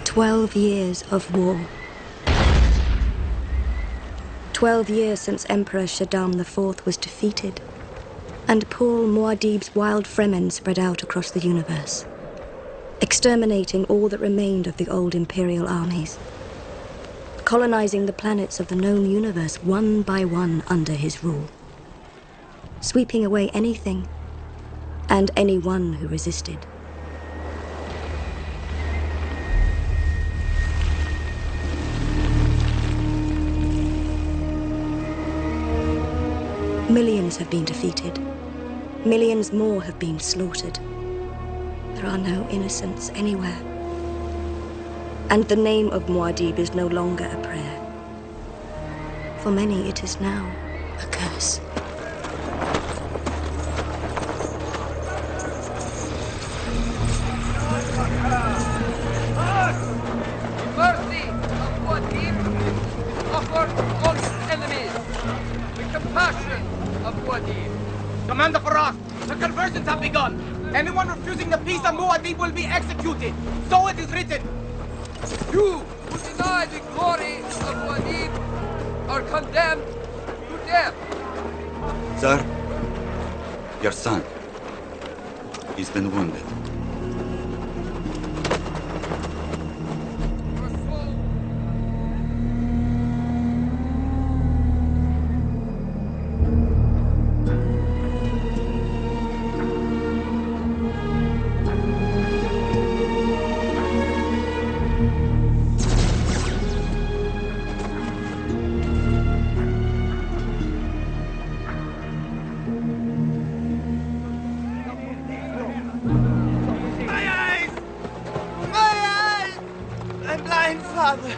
"12 years of war. 12 years since Emperor Shaddam IV was defeated, and Paul Muad'Dib's wild Fremen spread out across the universe, exterminating all that remained of the old imperial armies, colonizing the planets of the known universe one by one under his rule, sweeping away anything and anyone who resisted. Millions have been defeated. Millions more have been slaughtered. There are no innocents anywhere. And the name of Muad'Dib is no longer a prayer. For many, it is now a curse. Mercy of Muad'Dib offered all his enemies. The compassion of Muad'Dib. Commander Faraz, the conversions have begun. Anyone refusing the peace of Muad'Dib will be executed. So it is written. You who deny the glory of Muad'Dib are condemned to death. Sir, your son, he's been wounded.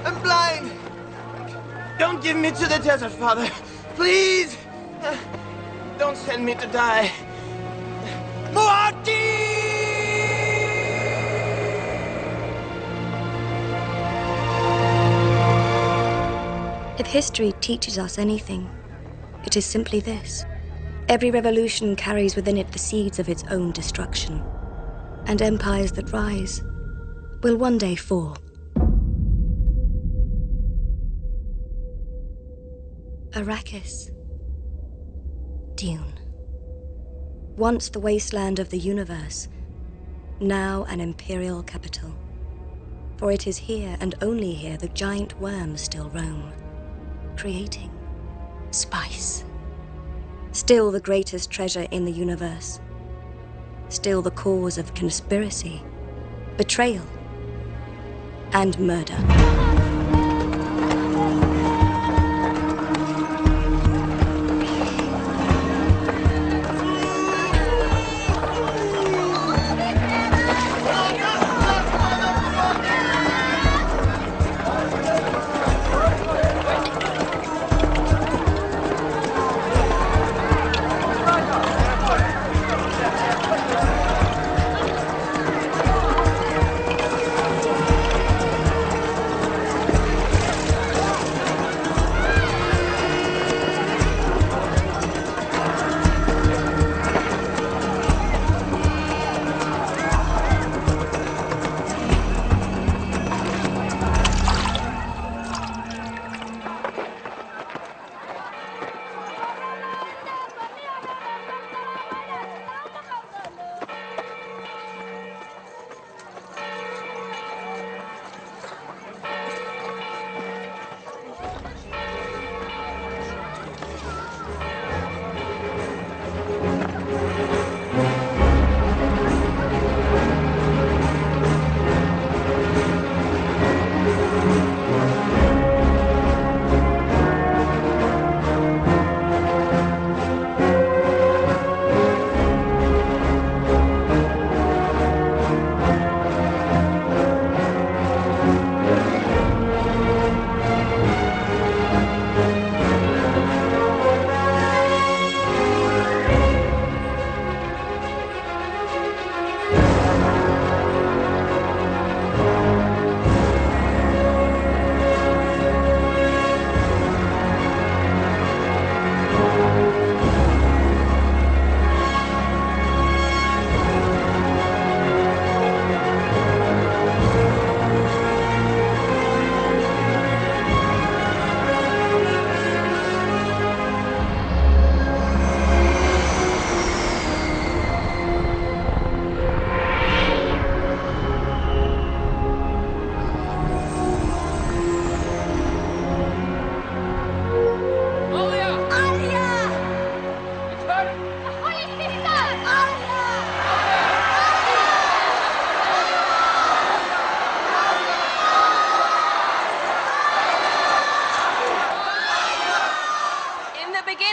I'm blind. Don't give me to the desert, Father. Please. Don't send me to die. Muad'Dib! If history teaches us anything, it is simply this. Every revolution carries within it the seeds of its own destruction. And empires that rise will one day fall. Arrakis Dune. Once the wasteland of the universe, now an imperial capital. For it is here and only here the giant worms still roam, creating spice. Still the greatest treasure in the universe. Still the cause of conspiracy, betrayal, and murder.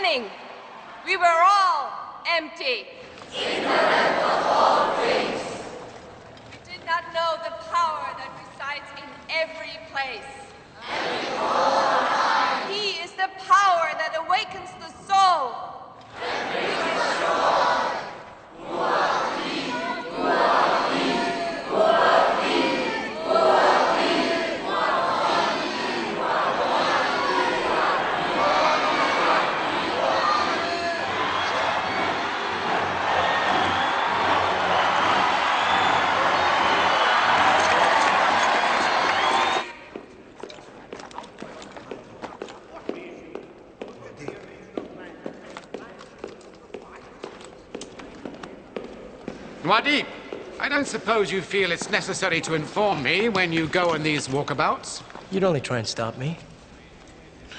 beginning, we were all empty. We did not know the power that resides in every place. He is the power that awakens the soul. Muad'Dib, I don't suppose you feel it's necessary to inform me when you go on these walkabouts? You'd only try and stop me.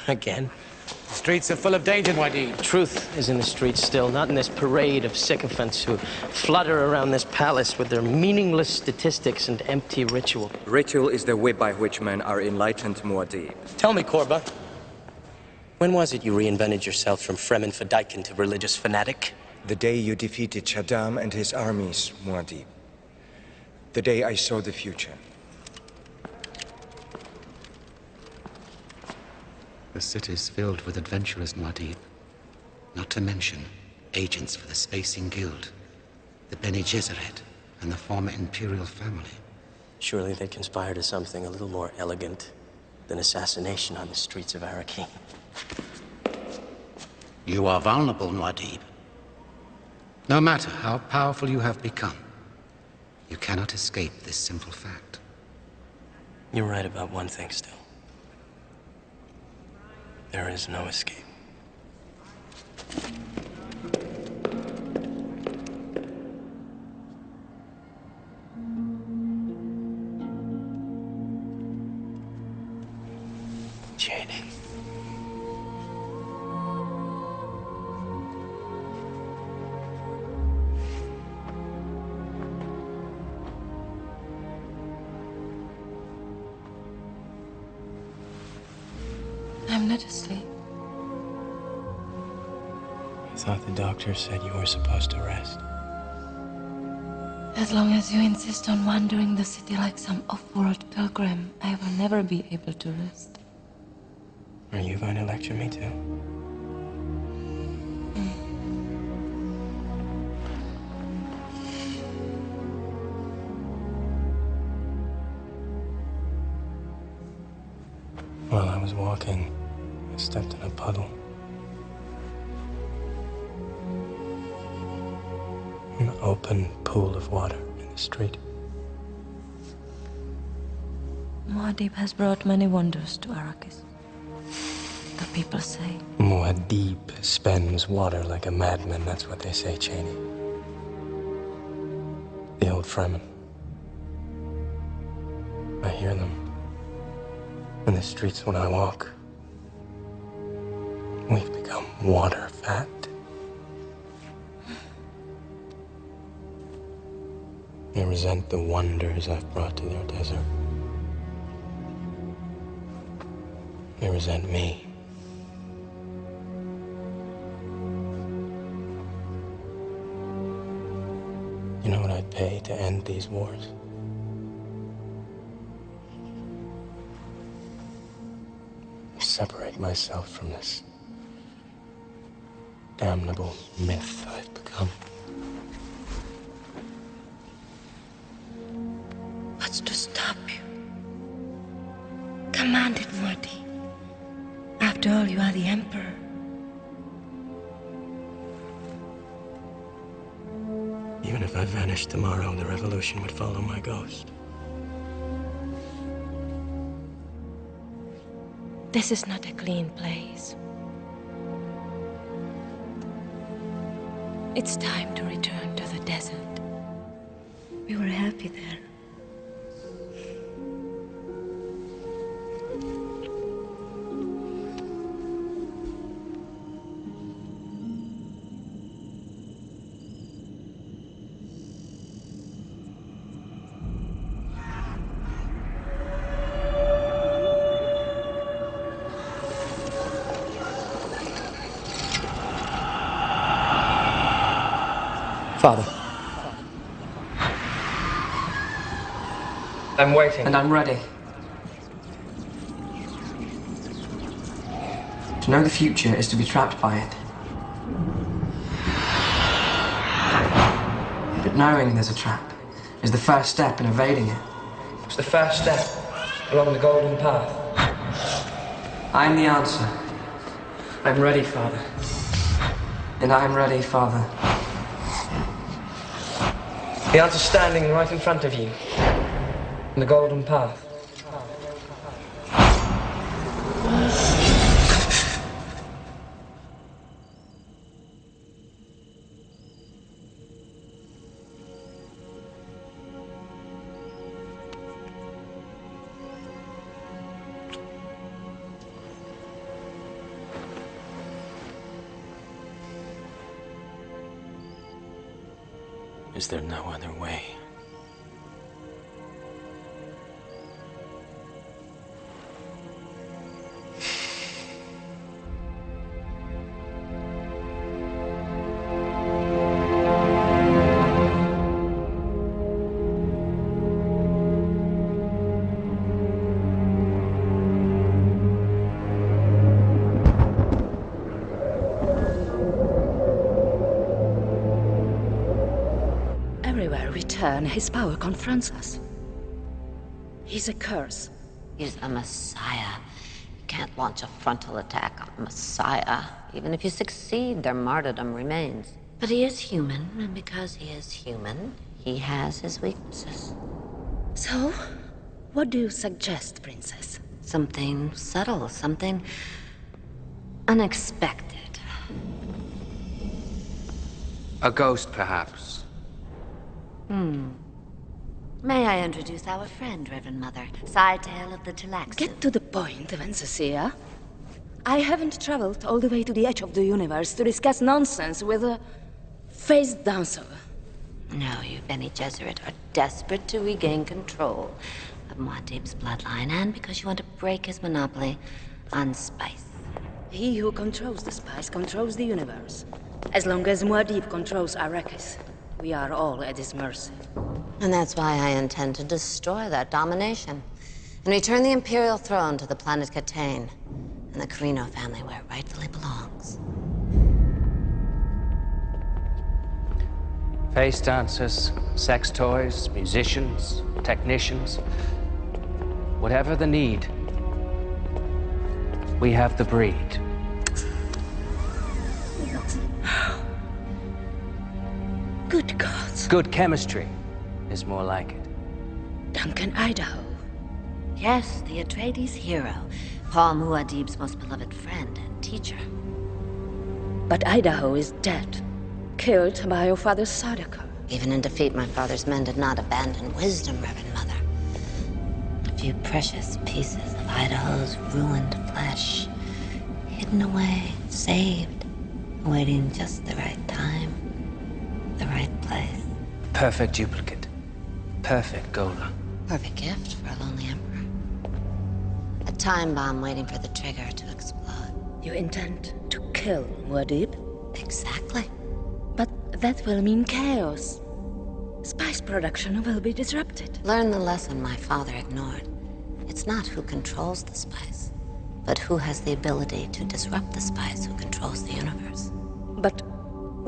Again. The streets are full of danger, Muad'Dib. Truth is in the streets still, not in this parade of sycophants who flutter around this palace with their meaningless statistics and empty ritual. Ritual is the way by which men are enlightened, Muad'Dib. Tell me, Korba, when was it you reinvented yourself from Fremen Fedaykin to religious fanatic? The day you defeated Shaddam and his armies, Muad'Dib. The day I saw the future. The city's filled with adventurers, Muad'Dib. Not to mention agents for the Spacing Guild, the Bene Gesserit, and the former Imperial family. Surely they conspire to something a little more elegant than assassination on the streets of Arrakis. You are vulnerable, Muad'Dib. No matter how powerful you have become, you cannot escape this simple fact. You're right about one thing still. There is no escape. Janie. I'm not asleep. I thought the doctor said you were supposed to rest. As long as you insist on wandering the city like some off-world pilgrim, I will never be able to rest. Are you going to lecture me too? While I was walking, I stepped in a puddle. An open pool of water in the street. Muad'Dib has brought many wonders to Arrakis. The people say. Muad'Dib spends water like a madman, that's what they say, Cheney. The old Fremen. I hear them in the streets when I walk. We've become water fat. They resent the wonders I've brought to their desert. They resent me. You know what I'd pay to end these wars? Separate myself from this damnable myth I've become. What's to stop you? Command it, Muad'Dib. After all, you are the Emperor. Even if I vanished tomorrow, the revolution would follow my ghost. This is not a clean place. It's time to return to the desert. We were happy there. Father. I'm waiting. And I'm ready. To know the future is to be trapped by it. But knowing there's a trap is the first step in evading it. It's the first step along the golden path. I'm the answer. I'm ready, Father. And I'm ready, Father. The answer's standing right in front of you. On the golden path. Is there no other way? His power confronts us. He's a curse. He's a messiah. You can't launch a frontal attack on a messiah. Even if you succeed, their martyrdom remains. But he is human, and because he is human, he has his weaknesses. So, what do you suggest, Princess? Something subtle, something unexpected. A ghost, perhaps. May I introduce our friend, Reverend Mother, Side-Tail of the Talaxu? Get to the point, Vencesia. I haven't traveled all the way to the edge of the universe to discuss nonsense with a face dancer. No, you Bene Gesserit are desperate to regain control of Muad'Dib's bloodline, and because you want to break his monopoly on spice. He who controls the spice controls the universe. As long as Muad'Dib controls Arrakis, we are all at his mercy. And that's why I intend to destroy that domination and return the imperial throne to the planet Catane and the Carino family where it rightfully belongs. Face dancers, sex toys, musicians, technicians. Whatever the need, we have the breed. Good gods. Good chemistry is more like it. Duncan Idaho. Yes, the Atreides hero. Paul Muad'Dib's most beloved friend and teacher. But Idaho is dead. Killed by your father's Sardaukar. Even in defeat, my father's men did not abandon wisdom, Reverend Mother. A few precious pieces of Idaho's ruined flesh. Hidden away, saved, awaiting just the right time, the right place. Perfect duplicate. Perfect Gola. Perfect gift for a lonely emperor. A time bomb waiting for the trigger to explode. You intend to kill Muad'Dib? Exactly. But that will mean chaos. Spice production will be disrupted. Learn the lesson my father ignored. It's not who controls the spice, but who has the ability to disrupt the spice who controls the universe. But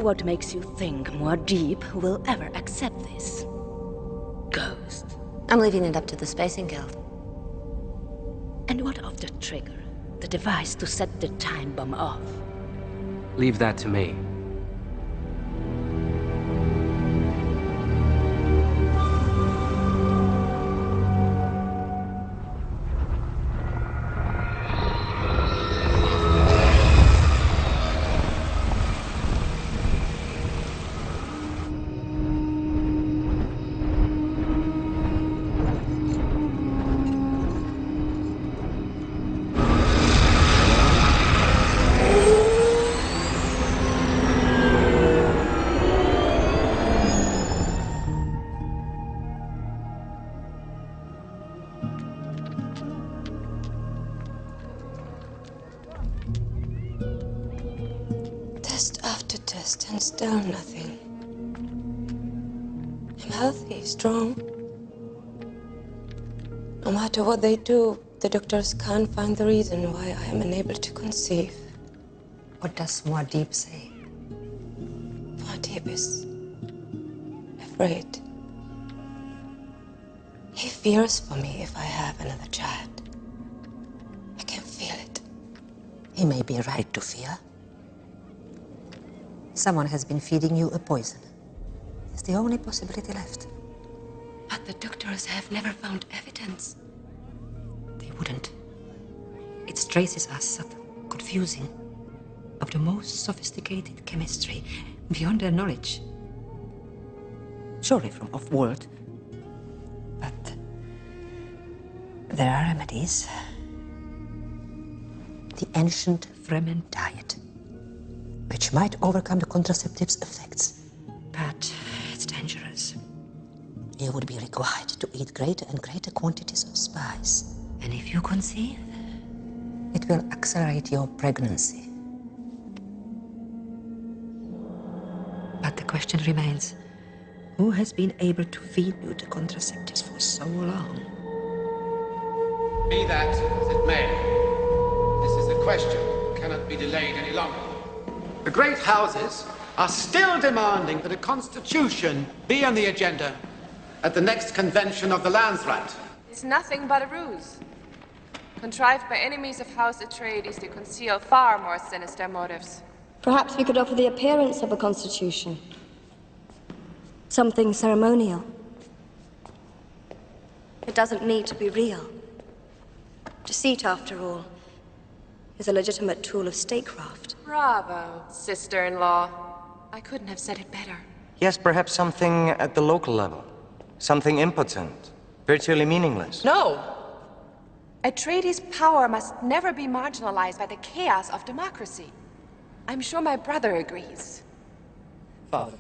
what makes you think Muad'Dib will ever accept this? Ghost. I'm leaving it up to the Spacing Guild. And what of the trigger? The device to set the time bomb off? Leave that to me. Test after test, and still nothing. healthy, strong. No matter what they do, the doctors can't find the reason why I am unable to conceive. What does Muad'Dib say? Muad'Dib is afraid. He fears for me if I have another child. I can feel it. He may be right to fear. Someone has been feeding you a poison. It's the only possibility left. But the doctors have never found evidence. They wouldn't. Its traces are subtle, confusing, of the most sophisticated chemistry, beyond their knowledge. Surely from off-world. But there are remedies. The ancient Fremen diet, which might overcome the contraceptive's effects. But it's dangerous. You would be required to eat greater and greater quantities of spice. And if you conceive, it will accelerate your pregnancy. But the question remains, who has been able to feed you the contraceptives for so long? Be that as it may, this is a question that cannot be delayed any longer. The great houses are still demanding that a constitution be on the agenda at the next convention of the Landsrat. It's nothing but a ruse, contrived by enemies of House Atreides to conceal far more sinister motives. Perhaps we could offer the appearance of a constitution. Something ceremonial. It doesn't need to be real. Deceit, after all, is a legitimate tool of statecraft. Bravo, sister-in-law. I couldn't have said it better. Yes, perhaps something at the local level. Something impotent, virtually meaningless. No! Atreides' power must never be marginalized by the chaos of democracy. I'm sure my brother agrees. Father.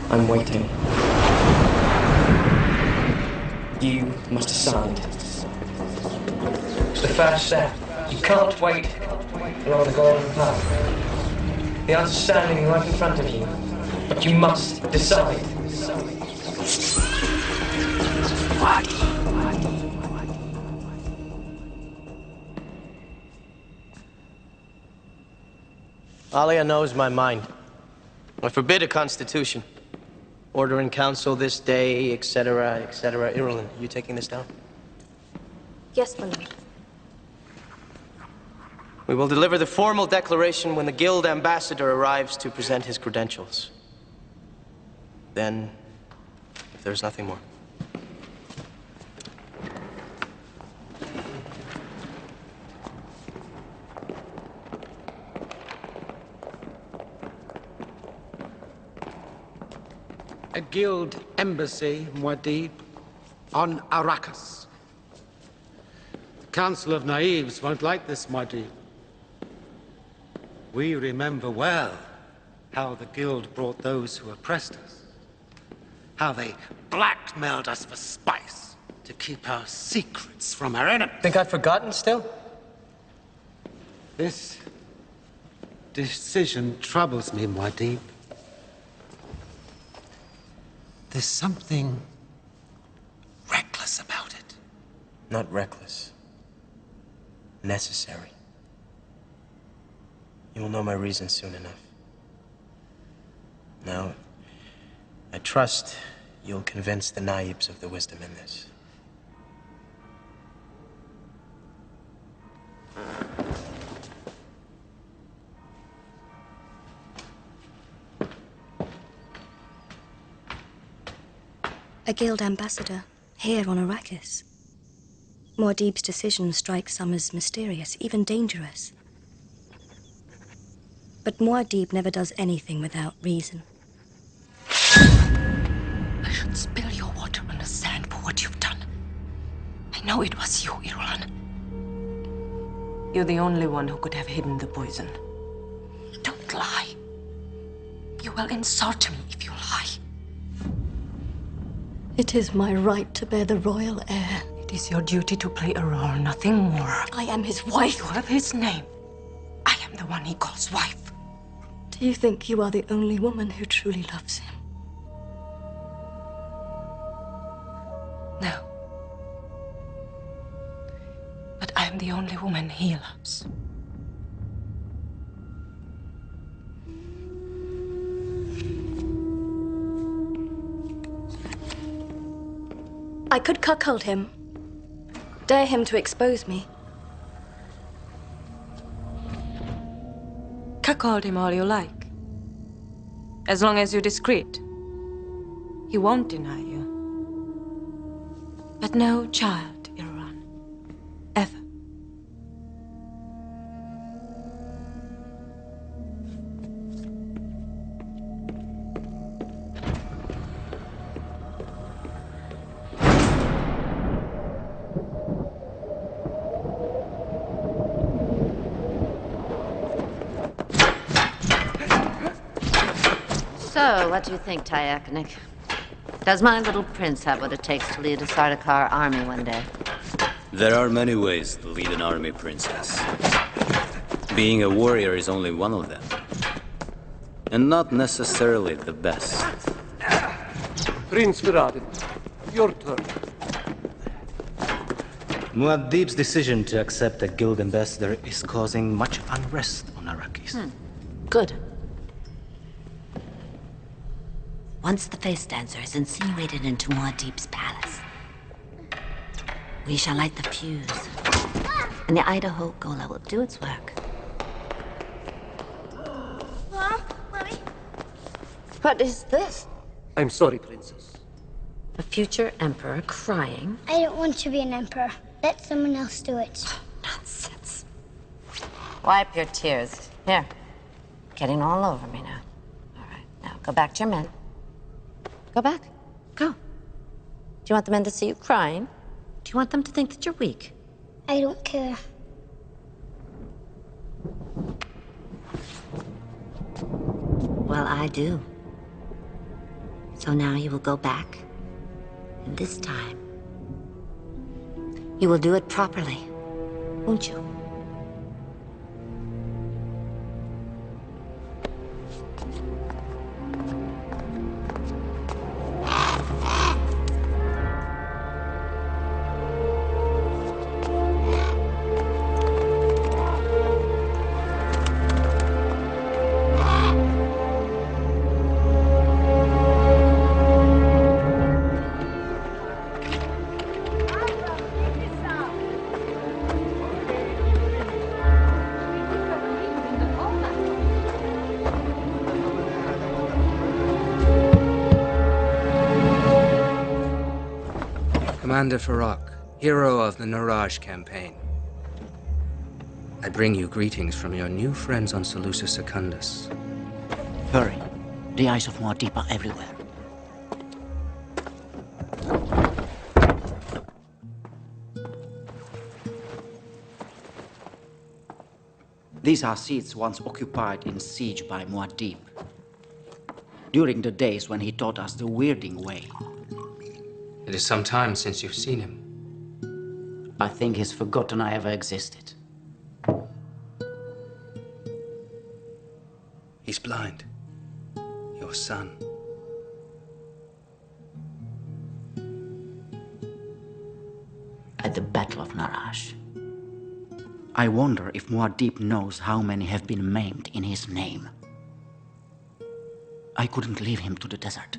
I'm waiting. You must decide. It's the first step. You can't wait along the golden path. The answer's standing right in front of you. But you must decide. What? Alia knows my mind. I forbid a constitution. Order in council this day, etc., etc. Irulan, you taking this down? Yes, my lord. We will deliver the formal declaration when the guild ambassador arrives to present his credentials. Then, if there's nothing more. A guild embassy, Muad'Dib, on Arrakis. The Council of Naives won't like this, Muad'Dib. We remember well how the guild brought those who oppressed us. How they blackmailed us for spice to keep our secrets from our enemies. Think I've forgotten still? This decision troubles me, Muad'Dib. There's something reckless about it. Not reckless. Necessary. You will know my reasons soon enough. Now, I trust you'll convince the Naibs of the wisdom in this. A guild ambassador, here on Arrakis. Muad'Dib's decision strikes some as mysterious, even dangerous. But Muad'Dib never does anything without reason. I should spill your water on the sand for what you've done. I know it was you, Irulan. You're the only one who could have hidden the poison. Don't lie. You will insult me if you lie. It is my right to bear the royal heir. It is your duty to play a role, nothing more. I am his wife. You have his name. I am the one he calls wife. Do you think you are the only woman who truly loves him? No. But I am the only woman he loves. I could cuckold him. Dare him to expose me. Cuckold him all you like. As long as you're discreet. He won't deny you. But no child, Irulan. Ever. So, what do you think, Tyakanik? Does my little prince have what it takes to lead a Sardaukar army one day? There are many ways to lead an army, princess. Being a warrior is only one of them. And not necessarily the best. Prince Viradin, your turn. Muad'Dib's decision to accept a guild ambassador is causing much unrest on Arrakis. Good. Once the face dancer is insinuated into Muad'Dib's palace, we shall light the fuse, and the Idaho Gola will do its work. Mom? Mommy? What is this? I'm sorry, princess. A future emperor crying? I don't want to be an emperor. Let someone else do it. Nonsense. Wipe your tears. Here. Getting all over me now. All right, now go back to your men. Go back. Go. Do you want the men to see you crying? Do you want them to think that you're weak? I don't care. Well, I do. So now you will go back. And this time, you will do it properly, won't you? Commander Farak, hero of the Naraj campaign. I bring you greetings from your new friends on Seleucus Secundus. Hurry. The eyes of Muad'Dib are everywhere. These are seats once occupied in siege by Muad'Dib. During the days when he taught us the weirding way. It is some time since you've seen him. I think he's forgotten I ever existed. He's blind. Your son. At the Battle of Naraj. I wonder if Muad'Dib knows how many have been maimed in his name. I couldn't leave him to the desert.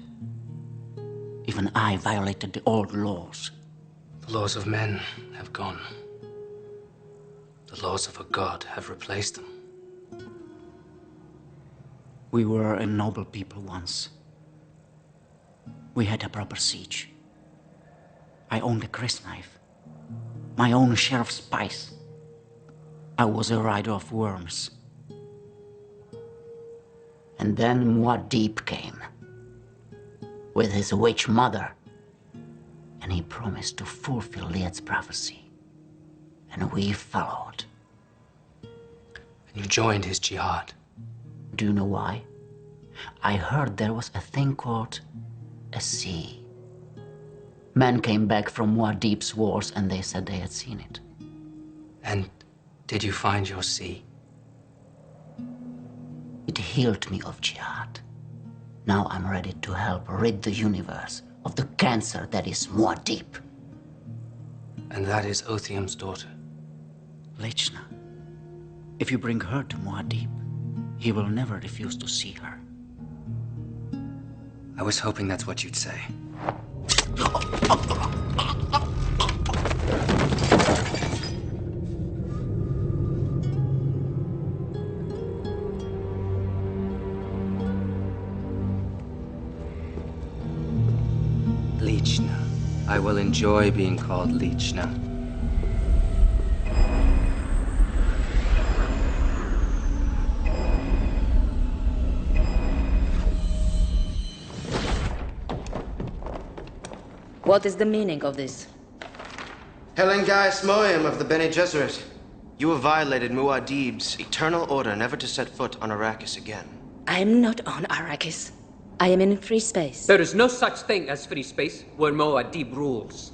Even I violated the old laws. The laws of men have gone. The laws of a god have replaced them. We were a noble people once. We had a proper siege. I owned a crysknife. My own share of spice. I was a rider of worms. And then Muad'Dib came. With his witch mother. And he promised to fulfill Liet's prophecy. And we followed. And you joined his jihad. Do you know why? I heard there was a thing called a sea. Men came back from Muad'Dib's wars and they said they had seen it. And did you find your sea? It healed me of jihad. Now I'm ready to help rid the universe of the cancer that is Muad'Dib. And that is Othium's daughter. Lechna. If you bring her to Muad'Dib, he will never refuse to see her. I was hoping that's what you'd say. Lechna. I will enjoy being called Lechna. What is the meaning of this? Helen Gaius Moium of the Bene Gesserit. You have violated Muad'Dib's eternal order never to set foot on Arrakis again. I am not on Arrakis. I am in free space. There is no such thing as free space where Muad'Dib rules.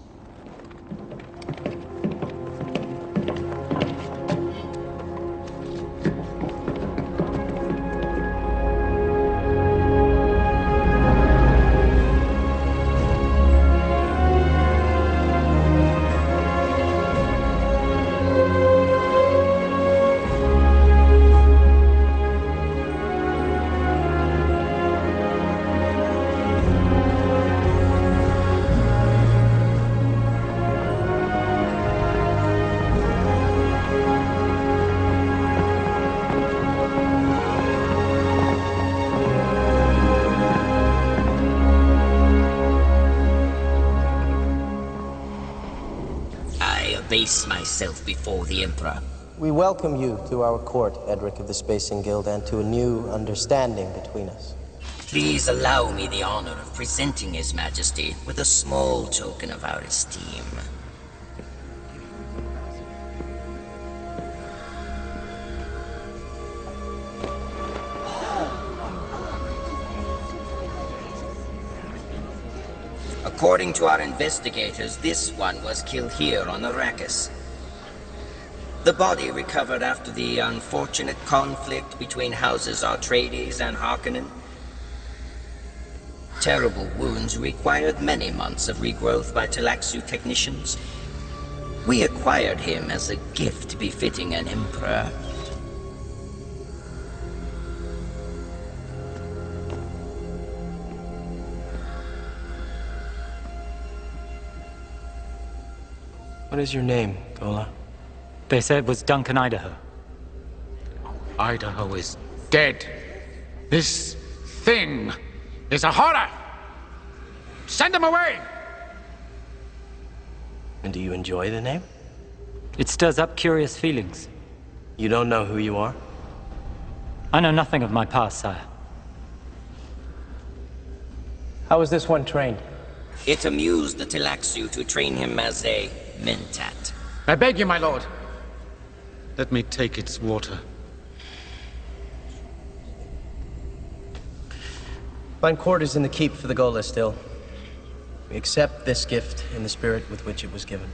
Myself before the Emperor. We welcome you to our court, Edric of the Spacing Guild, and to a new understanding between us. Please allow me the honor of presenting His Majesty with a small token of our esteem. According to our investigators, this one was killed here on Arrakis. The body recovered after the unfortunate conflict between houses Atreidis and Harkonnen. Terrible wounds required many months of regrowth by Talaxu technicians. We acquired him as a gift befitting an emperor. What is your name, Gola? They said it was Duncan Idaho. Idaho is dead. This thing is a horror. Send him away! And do you enjoy the name? It stirs up curious feelings. You don't know who you are? I know nothing of my past, sire. How was this one trained? It amused the Talaxu to train him as a mentat. I beg you, my lord. Let me take its water. Find quarters in the keep for the Gola still. We accept this gift in the spirit with which it was given.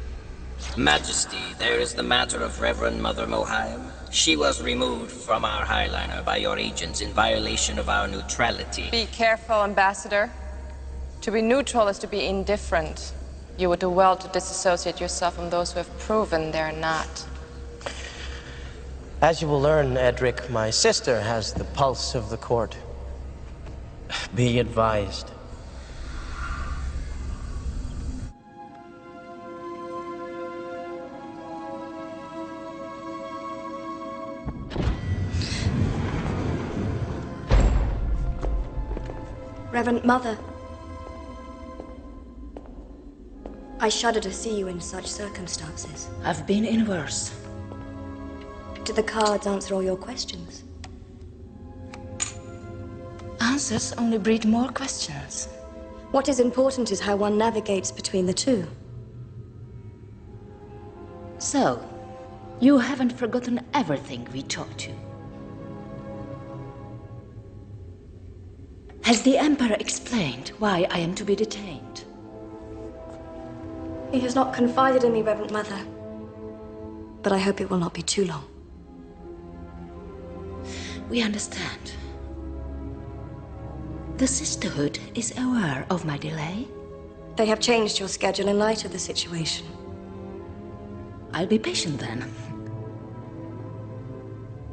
Majesty, there is the matter of Reverend Mother Mohaim. She was removed from our Highliner by your agents in violation of our neutrality. Be careful, Ambassador. To be neutral is to be indifferent. You would do well to disassociate yourself from those who have proven they're not. As you will learn, Edric, my sister has the pulse of the court. Be advised. Reverend Mother, I shudder to see you in such circumstances. I've been in worse. Did the cards answer all your questions? Answers only breed more questions. What is important is how one navigates between the two. So, you haven't forgotten everything we taught you. Has the Emperor explained why I am to be detained? He has not confided in me, Reverend Mother. But I hope it will not be too long. We understand. The Sisterhood is aware of my delay. They have changed your schedule in light of the situation. I'll be patient then.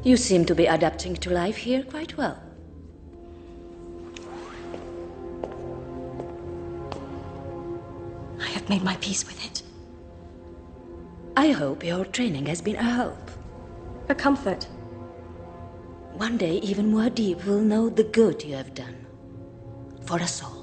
You seem to be adapting to life here quite well. I have made my peace with it. I hope your training has been a help. A comfort. One day, even Muad'Dib will know the good you have done. For us all.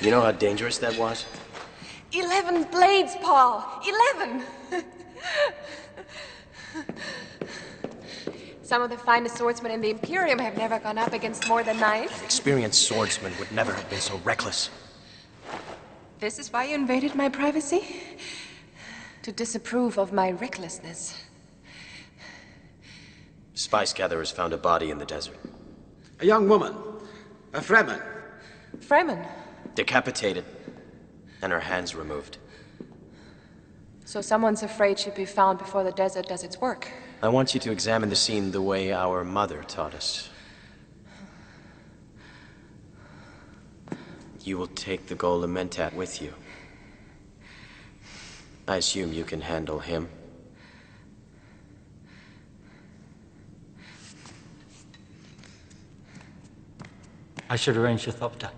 You know how dangerous that was? 11 blades, Paul! 11! Some of the finest swordsmen in the Imperium have never gone up against more than 9. An experienced swordsman would never have been so reckless. This is why you invaded my privacy? To disapprove of my recklessness. Spice gatherers found a body in the desert. A young woman. A Fremen. Fremen? Decapitated. And her hands removed. So someone's afraid she'd be found before the desert does its work. I want you to examine the scene the way our mother taught us. You will take the golem mentat with you. I assume you can handle him. I should arrange the thopter.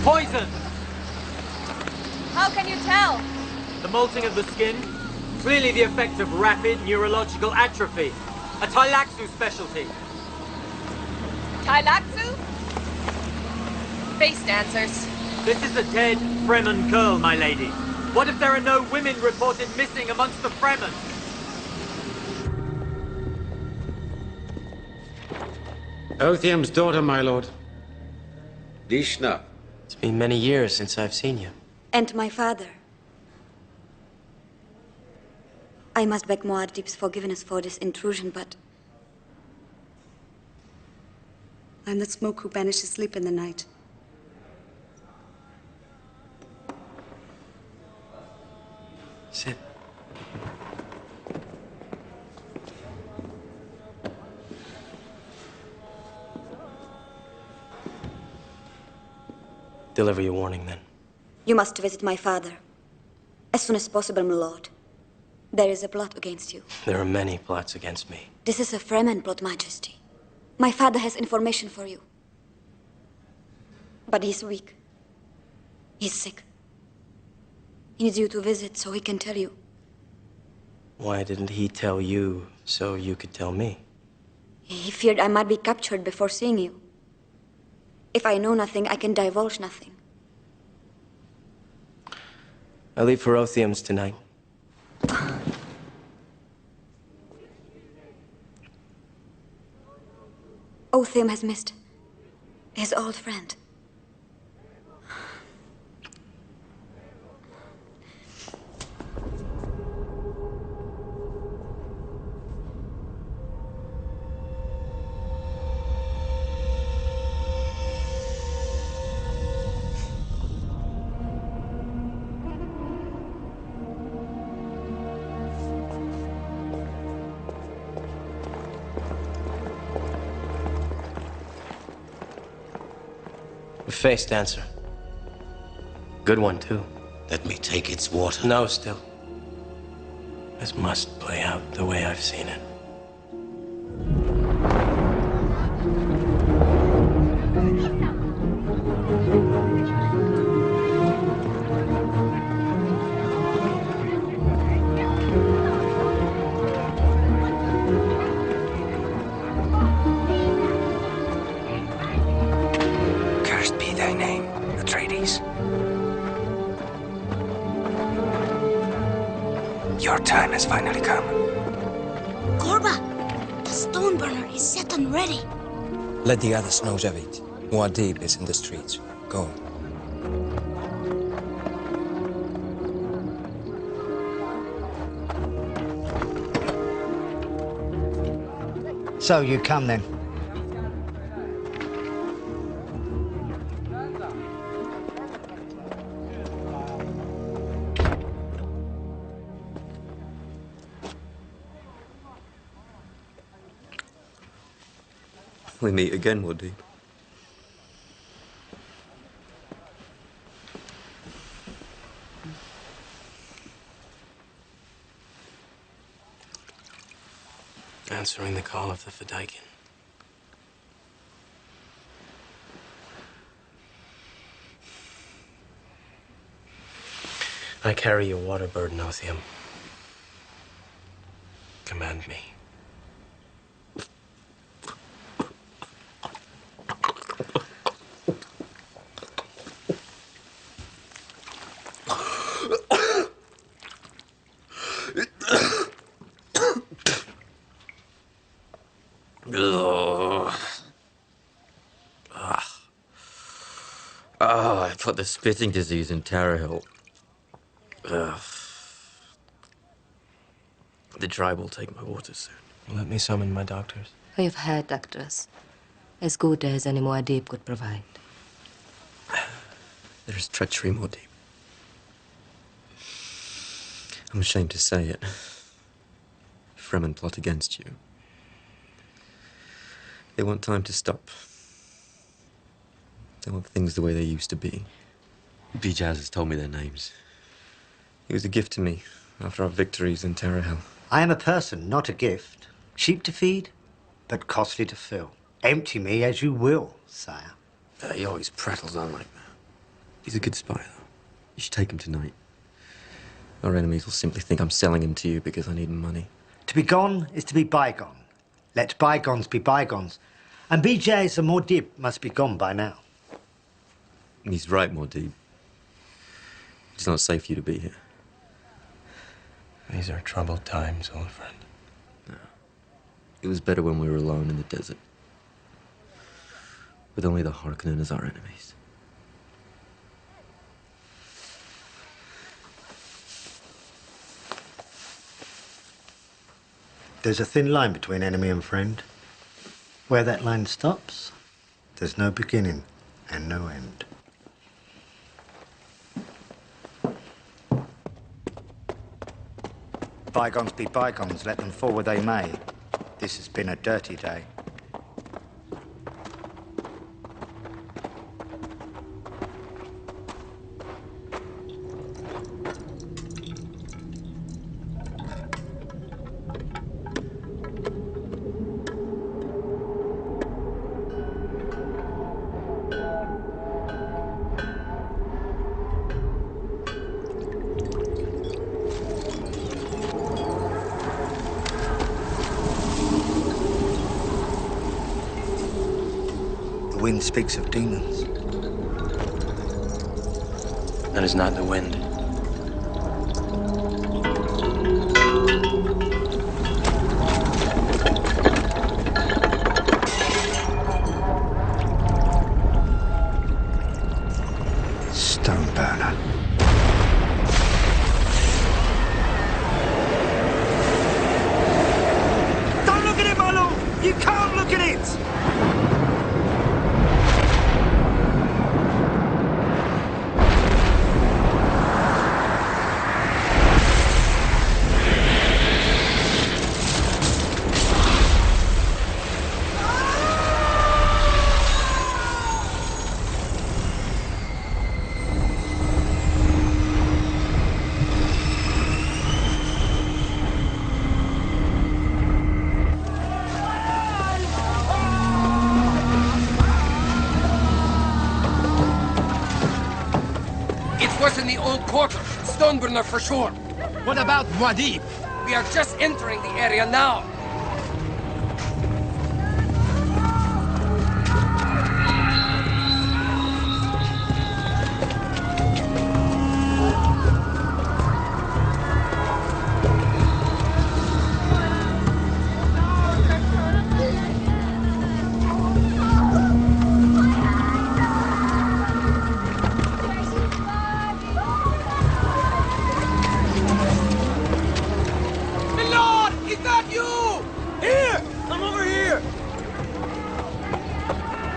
Poison! How can you tell? The molting of the skin? Clearly the effect of rapid neurological atrophy. A Tylaxu specialty. Tylaxu? Face dancers. This is a dead Fremen girl, my lady. What if there are no women reported missing amongst the Fremen? Othium's daughter, my lord. Dishna. It's been many years since I've seen you. And my father. I must beg Muad'Dib's forgiveness for this intrusion, but I'm the smoke who banishes sleep in the night. Sit. Deliver your warning, then. You must visit my father. As soon as possible, my lord. There is a plot against you. There are many plots against me. This is a Fremen plot, Majesty. My father has information for you. But he's weak. He's sick. He needs you to visit so he can tell you. Why didn't he tell you so you could tell me? He feared I might be captured before seeing you. If I know nothing, I can divulge nothing. I leave for Othium's tonight. Othium has missed his old friend. Face dancer. Good one, too. Let me take its water. No, still. This must play out the way I've seen it. Cursed be thy name, Atreides. Your time has finally come. Korba, the stone burner is set and ready. Let the others know of it. Muad'Dib is in the streets. Go. So you come then. We meet again, Muad'Dib. Answering the call of the Fedaykin. I carry your water burden, Othium. Command me. I got the spitting disease in Tower Hill. The tribe will take my water soon. Let me summon my doctors. I have had doctors. As good as any Muad'Dib could provide. There's treachery, Muad'Dib. I'm ashamed to say it. Fremen plot against you. They want time to stop. They want things the way they used to be. Bijaz has told me their names. He was a gift to me after our victories in Tower Hill. I am a person, not a gift. Cheap to feed, but costly to fill. Empty me as you will, sire. He always prattles on like that. He's a good spy, though. You should take him tonight. Our enemies will simply think I'm selling him to you because I need money. To be gone is to be bygone. Let bygones be bygones. And BJ's and Muad'Dib must be gone by now. He's right, Muad'Dib. It's not safe for you to be here. These are troubled times, old friend. No. It was better when we were alone in the desert. With only the Harkonnen as our enemies. There's a thin line between enemy and friend. Where that line stops, there's no beginning and no end. Bygones be bygones, let them fall where they may. This has been a dirty day. wind speaks of demons. That is not the wind. Stoneburner. Don't look at it, my lord! You can't look at it! Stoneburner for sure. What about Muad'Dib? We are just entering the area now.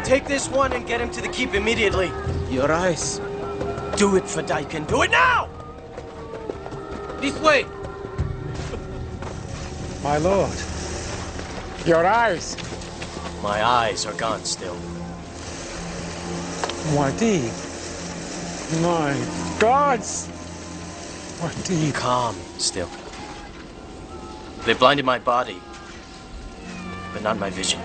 Take this one and get him to the keep immediately. Your eyes. Do it for Duncan. Do it now! This way! My lord. Your eyes. My eyes are gone still. Muad'Dib. My gods. Muad'Dib. Calm still. They blinded my body, but not my vision.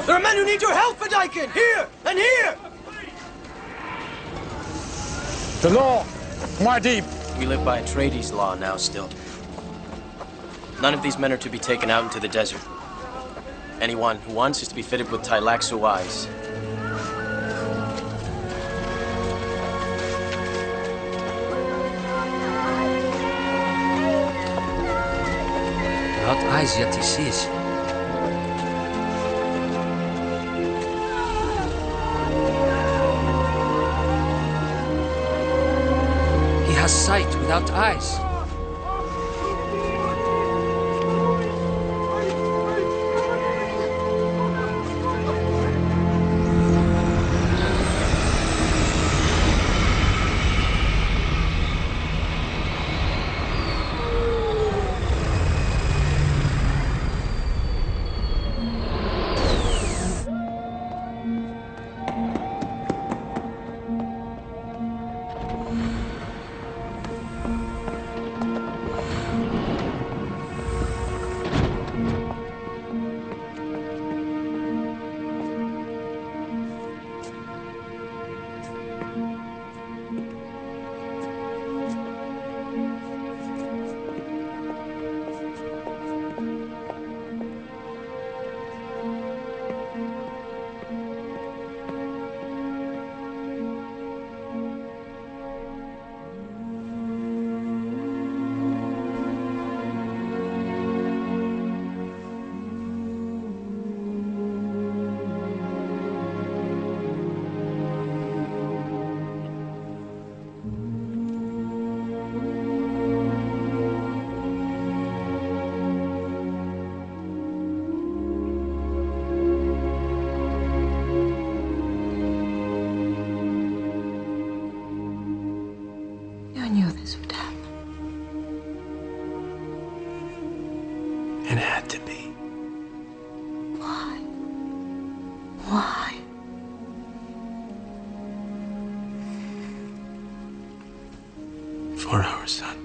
There are men who need your help, Fedaykin! Here and here! The law! Muad'Dib! We live by Atreides' law now still. None of these men are to be taken out into the desert. Anyone who wants is to be fitted with Tailaxu eyes. Without eyes yet he sees. Sight without eyes. I knew this would happen. It had to be. Why? Why? For our son.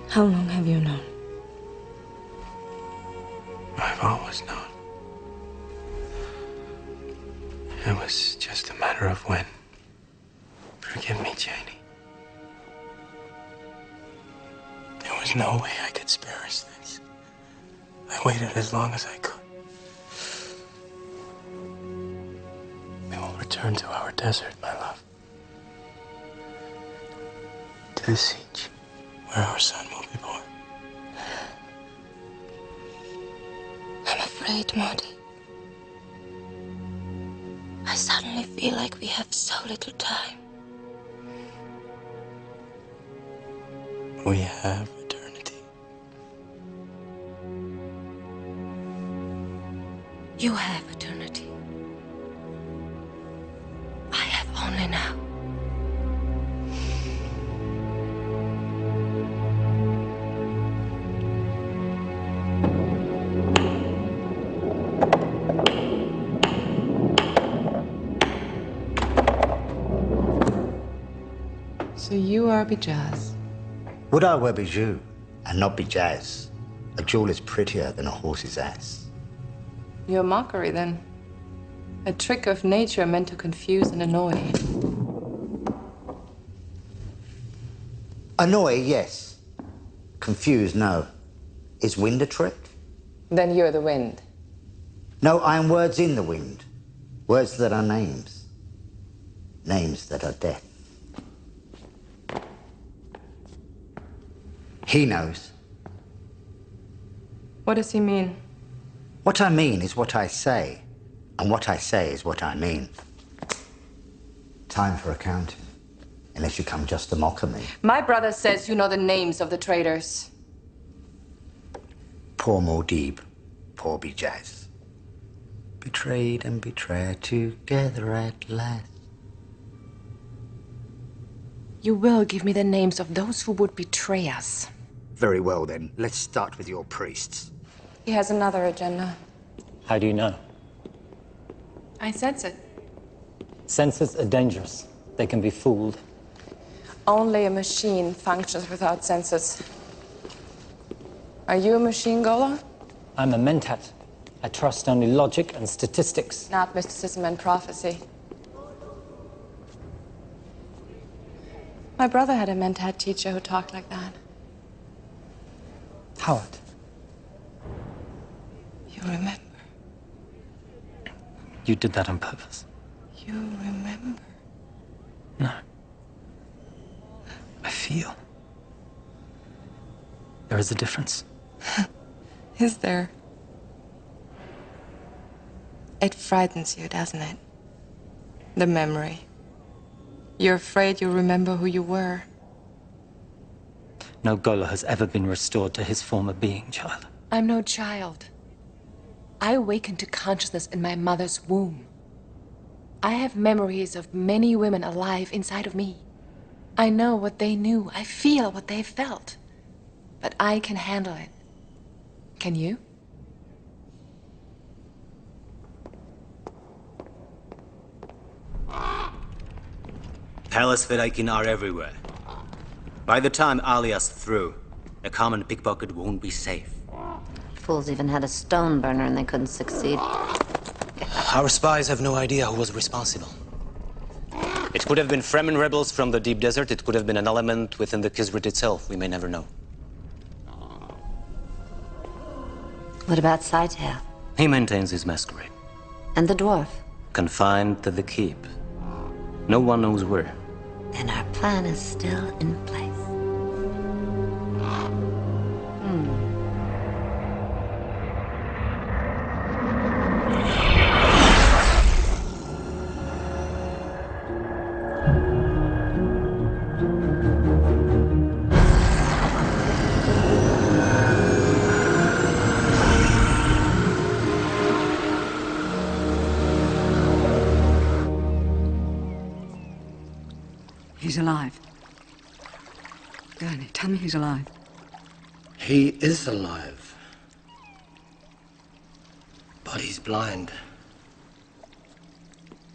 How long have you known? I've always known. It was just a matter of when. Forgive me, Janie. It was There's no way I could spare us this. I waited as long as I could. We will return to our desert, my love. To the siege, where our son will be born. I'm afraid, Muad'Dib. I suddenly feel like we have so little time. We have eternity. You have eternity. I have only now. So you are Bijaz. Would I were Bijou and not Bijaz? A jewel is prettier than a horse's ass. You're a mockery, then. A trick of nature meant to confuse and annoy. Annoy, yes. Confuse, no. Is wind a trick? Then you're the wind. No, I am words in the wind. Words that are names. Names that are death. He knows. What does he mean? What I mean is what I say, and what I say is what I mean. Time for accounting, unless you come just to mock at me. My brother says you know the names of the traitors. Paul Muad'Dib, poor Bijaz. Betrayed and betrayed together at last. You will give me the names of those who would betray us. Very well, then. Let's start with your priests. He has another agenda. How do you know? I sense it. Senses are dangerous. They can be fooled. Only a machine functions without senses. Are you a machine, Gola? I'm a mentat. I trust only logic and statistics. Not mysticism and prophecy. My brother had a mentat teacher who talked like that. Howard. You remember? You did that on purpose. You remember? No. I feel. There is a difference. Is there? It frightens you, doesn't it? The memory. You're afraid you'll remember who you were. No Gola has ever been restored to his former being, child. I'm no child. I awakened to consciousness in my mother's womb. I have memories of many women alive inside of me. I know what they knew. I feel what they felt. But I can handle it. Can you? Palace Fedaykin are everywhere. By the time Alia's through, a common pickpocket won't be safe. Fools even had a stone burner and they couldn't succeed. Our spies have no idea who was responsible. It could have been Fremen rebels from the deep desert. It could have been an element within the Kisrit itself. We may never know. What about Saitail? He maintains his masquerade. And the dwarf? Confined to the keep. No one knows where. Then our plan is still in place. He's alive. Gurney, tell me he's alive. He is alive. But he's blind.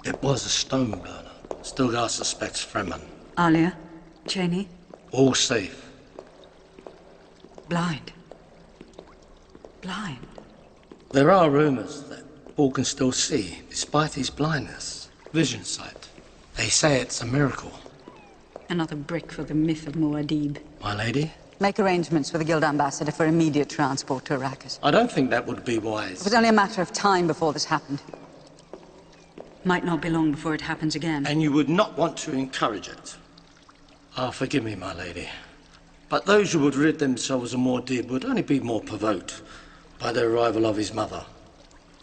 It was a stone burner. Stilgar suspects Fremen. Alia, Cheney, All safe. blind. Blind. There are rumors that Paul can still see, despite his blindness. Vision sight. They say it's a miracle. Another brick for the myth of Muad'Dib. My lady, Make arrangements with the Guild Ambassador for immediate transport to Arrakis. I don't think that would be It wise. was only a matter of time before this happened. Might not be long before it happens again. And you would not want to encourage it. Ah, forgive me, my lady. But those who would rid themselves of Muad'Dib would only be more provoked by the arrival of his mother.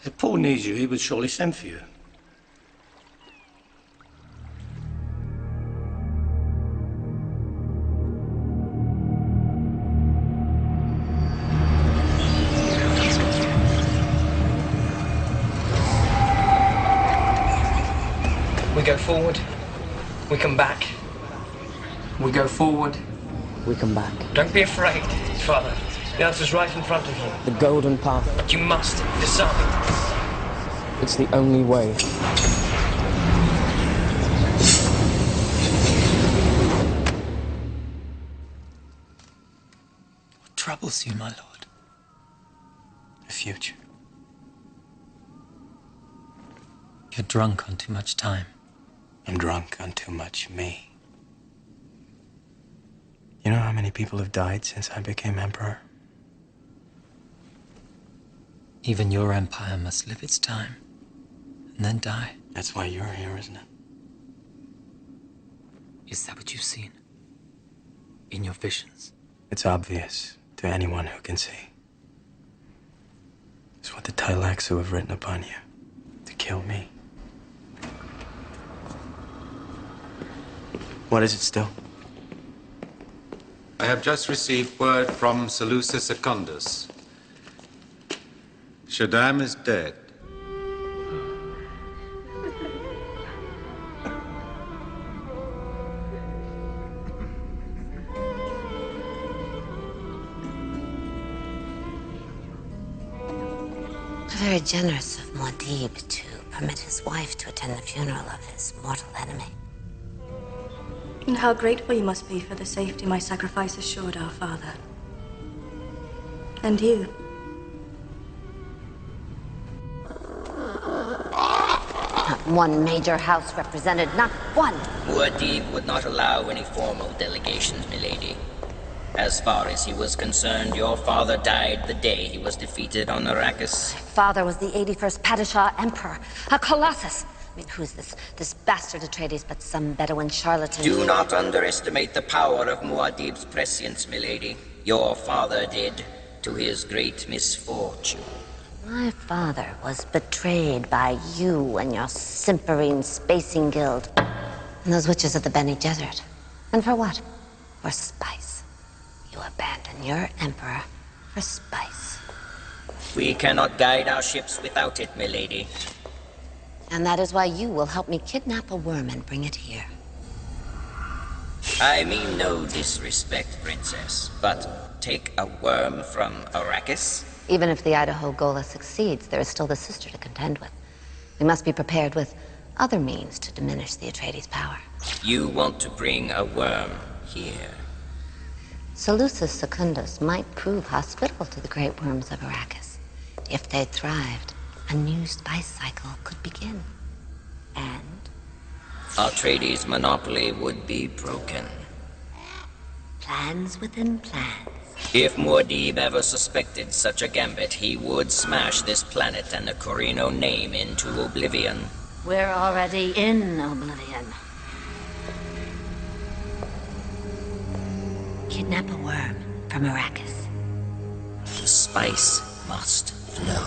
If Paul needs you, he would surely send for you. We go forward, we come back. We go forward, We come back. don't be afraid, Father. The answer's right in front of you. The golden path. But you must decide. It's the only way. What troubles you, my lord? The future. You're drunk on too much time. I'm drunk on too much me. You know how many people have died since I became emperor? Even your empire must live its time, and then die. That's why you're here, isn't it? Is that what you've seen? In your visions? It's obvious to anyone who can see. It's what the Tailaxu have written upon you, to kill me. What is it still? I have just received word from Seleucus Secundus. Shaddam is dead. Very generous of Muad'Dib to permit his wife to attend the funeral of his mortal enemy. And how grateful you must be for the safety my sacrifice assured our father. And you. Not one major house represented, not one. Muad'Dib would not allow any formal delegations, milady. As far as he was concerned, your father died the day he was defeated on Arrakis. Father was the 81st Padishah Emperor, a colossus. I mean, who's this bastard Atreides but some Bedouin charlatan? Do not underestimate the power of Muad'Dib's prescience, milady. Your father did, to his great misfortune. My father was betrayed by you and your simpering spacing guild. And those witches of the Bene Gesserit. And for what? For spice. You abandon your emperor for spice. We cannot guide our ships without it, milady. And that is why you will help me kidnap a worm and bring it here. I mean no disrespect, princess, but take a worm from Arrakis? Even if the Idaho Gola succeeds, there is still the sister to contend with. We must be prepared with other means to diminish the Atreides' power. You want to bring a worm here? Seleucus Secundus might prove hospitable to the great worms of Arrakis. If they thrived, a new spice cycle could begin. And Atreides' monopoly would be broken. plans within plans. If Muad'Dib ever suspected such a gambit, he would smash this planet and the Corino name into oblivion. We're already in oblivion. Kidnap a worm from Arrakis. The spice must flow.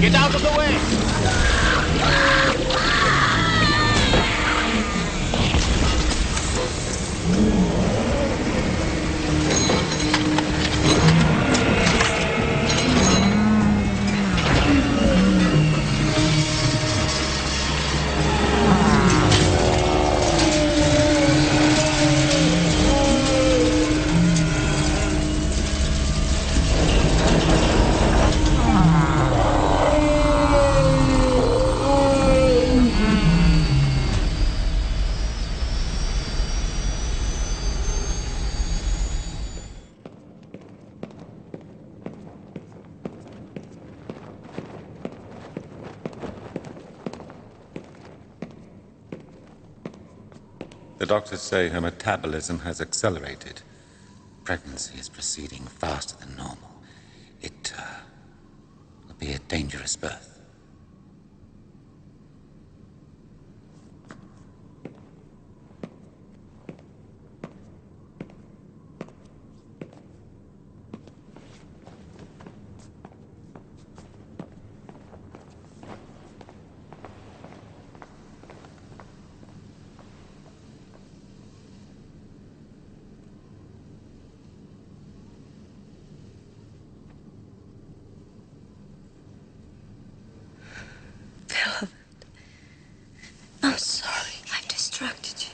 Get out of the way! The doctors say her metabolism has accelerated. Pregnancy is proceeding faster than normal. It will be a dangerous birth. I'm sorry. I've distracted you.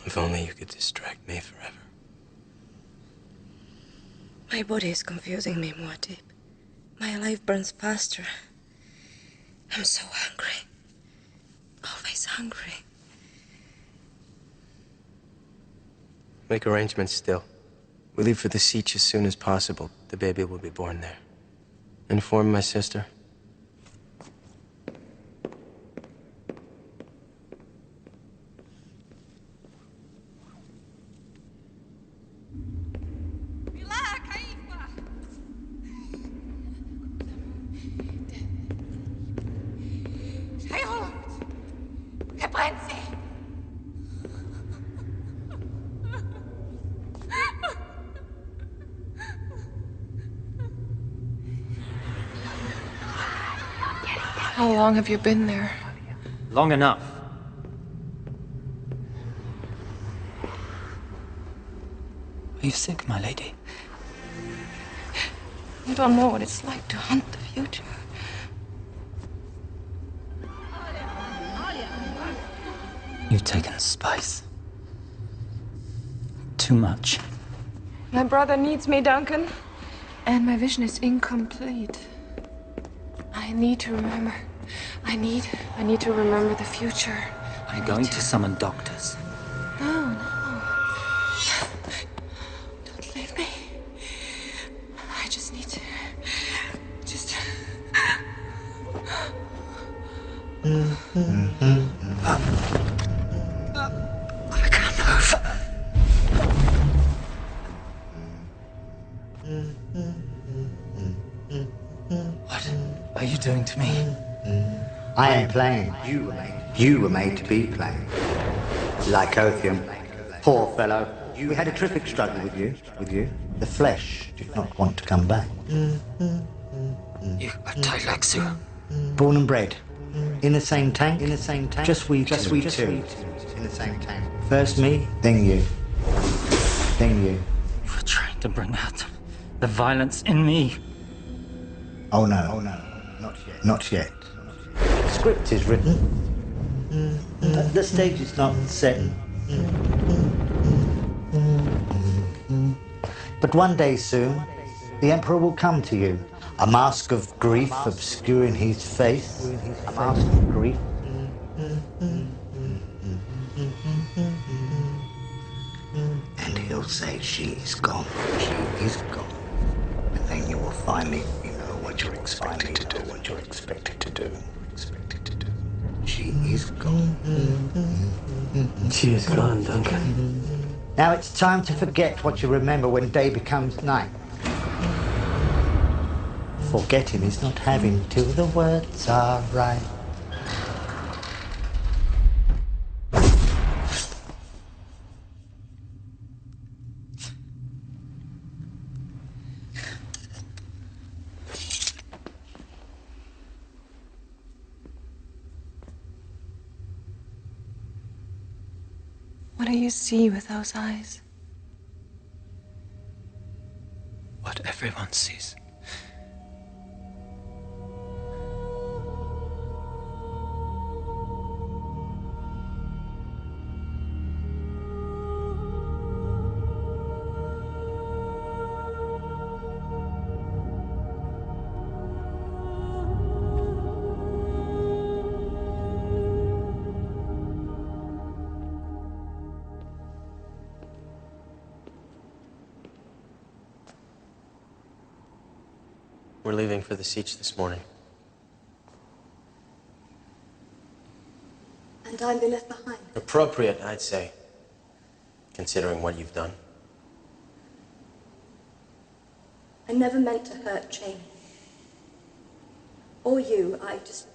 If only you could distract me forever. My body is confusing me, Muad'Dib. My life burns faster. I'm so hungry. Always hungry. Make arrangements still. We leave for the siege as soon as possible. The baby will be born there. Inform my sister. How long have you been there? Long enough. Are you sick, my lady? You don't know what it's like to hunt the future. You've taken spice. Too much. My brother needs me, Duncan. And my vision is incomplete. I need to remember. I need to remember the future. I'm going to summon doctors. No. Don't leave me. I just need to... I can't move. What are you doing to me? I am playing. You were made to be playing. Lycothium. Poor fellow. We had a terrific struggle with you. The flesh did not want to come back. You are Tylaxu. Born and bred. In the same tank. Just we two. In the same tank. First me, then you. You were trying to bring out the violence in me. Oh no. Not yet. The script is written. The stage is not set. But one day soon, the Emperor will come to you. A mask of grief obscuring his face. A mask of grief. And he'll say, she is gone. She is gone. And then you will finally know what you're expected to do. She is gone. She is gone, Duncan. Now it's time to forget what you remember when day becomes night. Forgetting is not having till the words are right. What do you see with those eyes? What everyone sees. We're leaving for the siege this morning. And I'll be left behind. Appropriate, I'd say, considering what you've done. I never meant to hurt Jane. Or you, I just...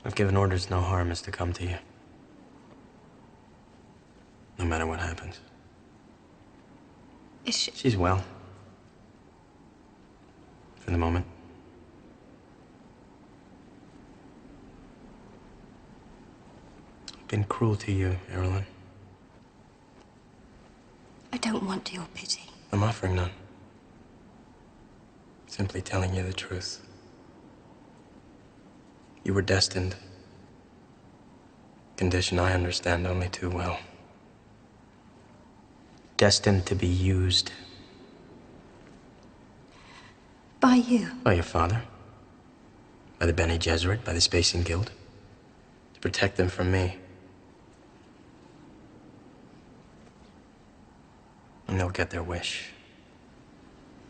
I've given orders no harm is to come to you. No matter what happens. Is she... She's well. For the moment. I've been cruel to you, Erilyn. I don't want your pity. I'm offering none. Simply telling you the truth. You were destined. Condition I understand only too well. Destined to be used. By you? By your father. By the Bene Gesserit, by the Spacing Guild. To protect them from me. And they'll get their wish.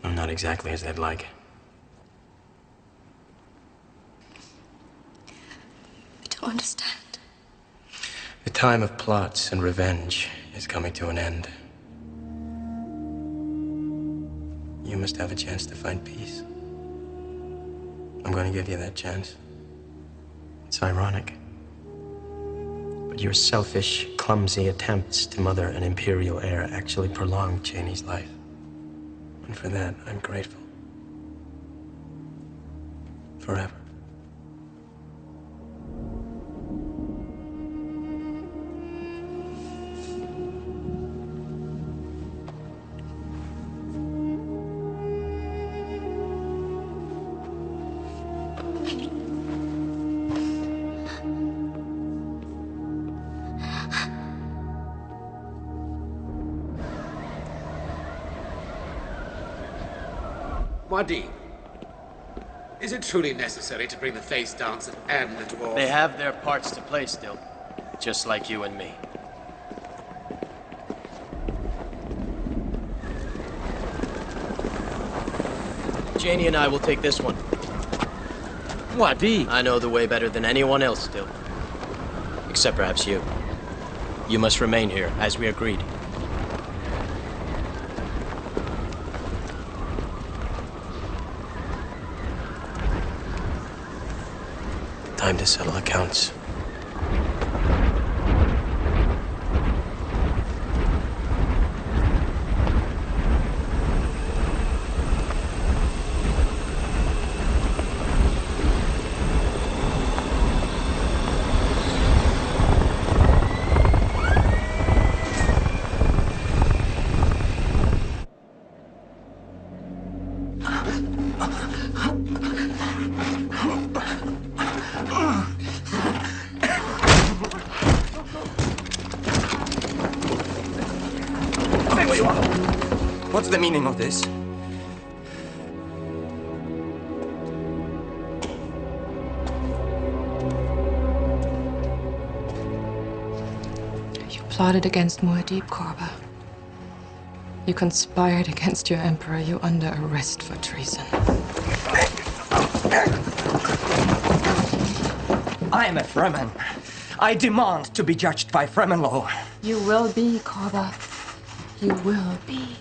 Though not exactly as they'd like. I don't understand. The time of plots and revenge is coming to an end. You must have a chance to find peace. I'm going to give you that chance. It's ironic. But your selfish, clumsy attempts to mother an imperial heir actually prolonged Janie's life. And for that, I'm grateful. Forever. Muad'Dib, is it truly necessary to bring the face dancers and the dwarves? They have their parts to play still. Just like you and me. Janie and I will take this one. Muad'Dib? I know the way better than anyone else still. Except perhaps you. You must remain here, as we agreed. Time to settle accounts. What's the meaning of this? You plotted against Muad'Dib, Korba. You conspired against your emperor. You're under arrest for treason. I'm a Fremen. I demand to be judged by Fremen law. You will be, Korva. You will be.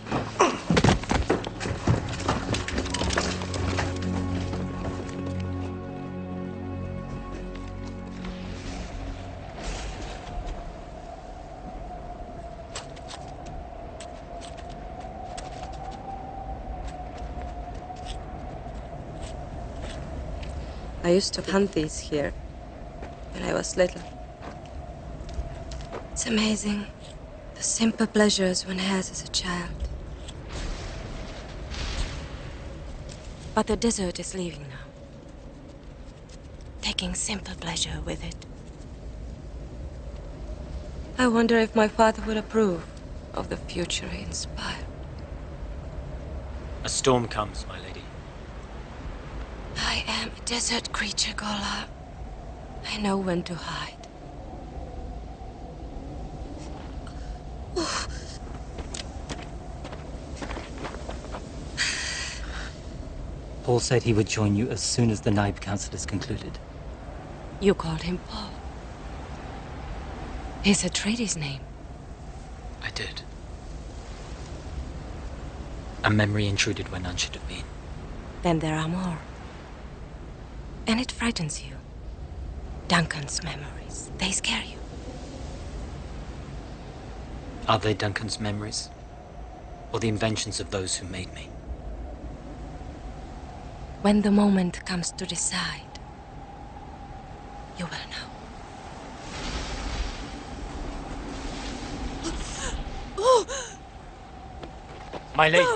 I used to hunt these here when I was little. It's amazing the simple pleasures one has as a child. But the desert is leaving now, taking simple pleasure with it. I wonder if my father would approve of the future he inspired. A storm comes, my lady. I am a desert creature, Gola. I know when to hide. Paul said he would join you as soon as the Naib Council is concluded. You called him Paul. Is Atreides' name? I did. A memory intruded where none should have been. Then there are more. And it frightens you. Duncan's memories, they scare you. Are they Duncan's memories? Or the inventions of those who made me? When the moment comes to decide, you will know. My lady!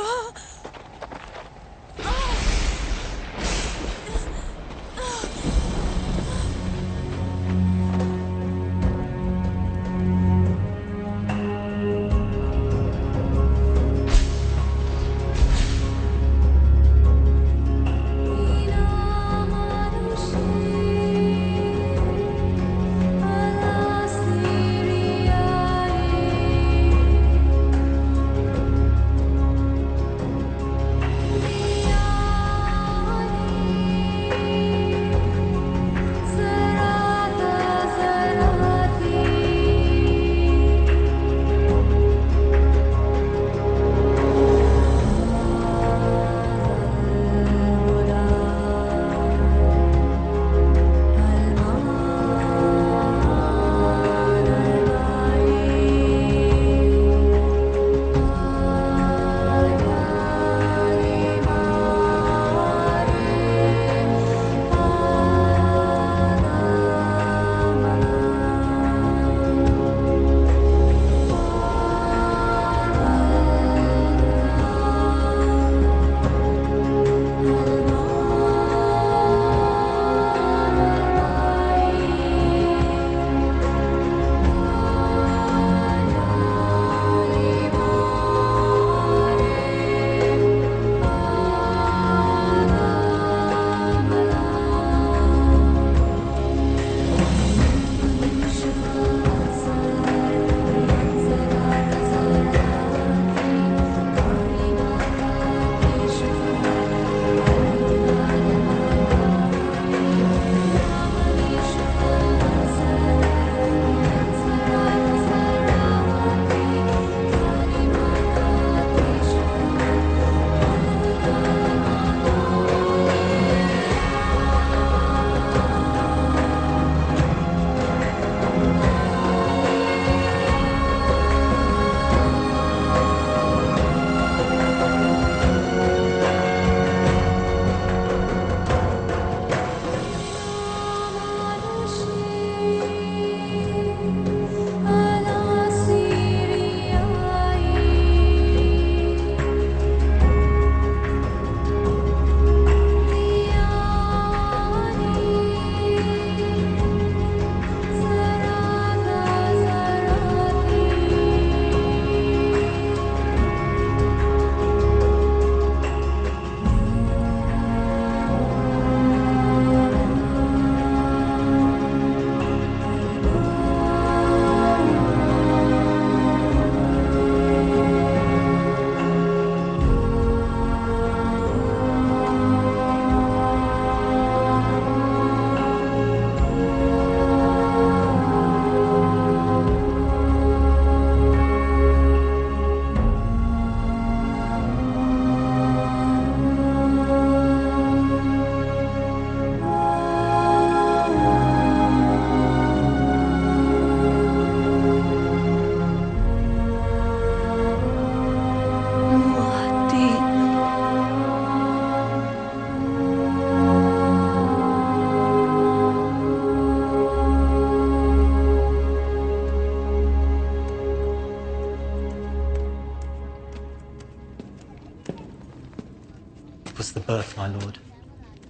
birth, my lord.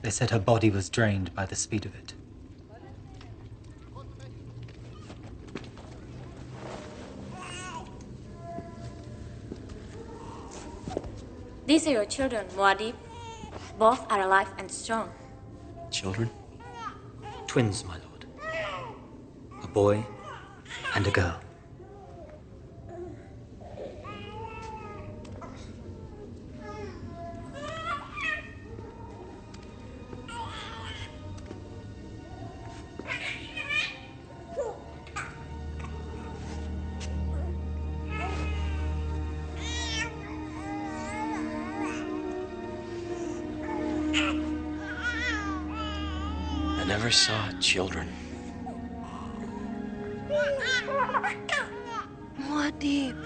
They said her body was drained by the speed of it. These are your children, Muad'Dib. Both are alive and strong. Children? Twins, my lord. A boy and a girl. I never saw children. Muad'Dib.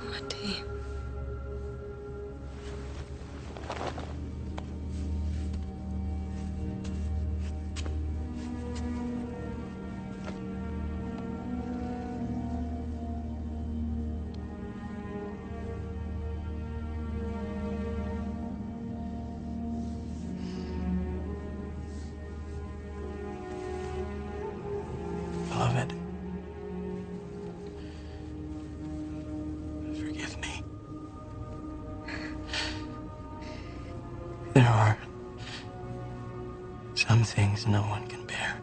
Muad'Dib. Beloved, forgive me. There are some things no one can bear.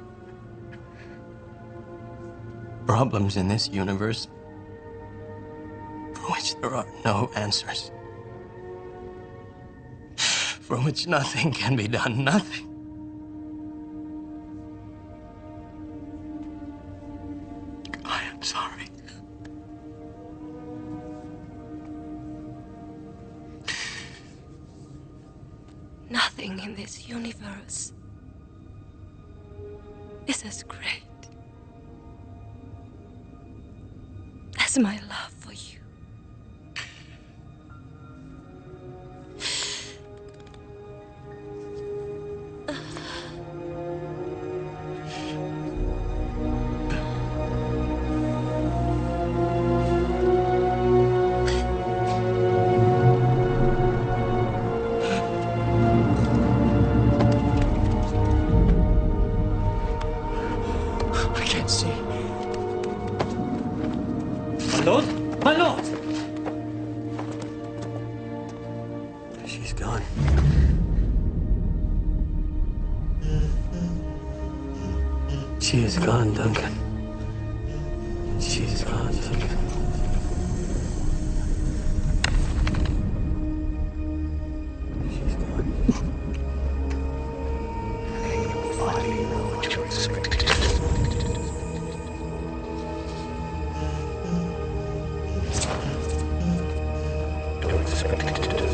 Problems in this universe for which there are no answers. For which nothing can be done, nothing. I am sorry. Nothing in this universe is as great as my love for you. I can't see. My lord? My lord! She's gone. She is gone, Duncan. She is gone, Duncan. She's gone. You finally know what you're expected to do. Don't expect it to do.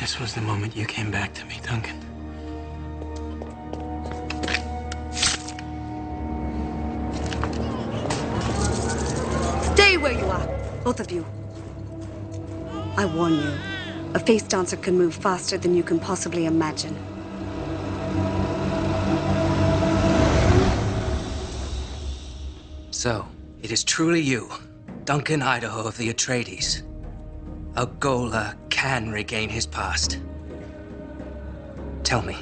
This was the moment you came back to me, Duncan. Stay where you are, both of you. I warn you, a face dancer can move faster than you can possibly imagine. So, it is truly you, Duncan Idaho of the Atreides. A Gola can regain his past. Tell me,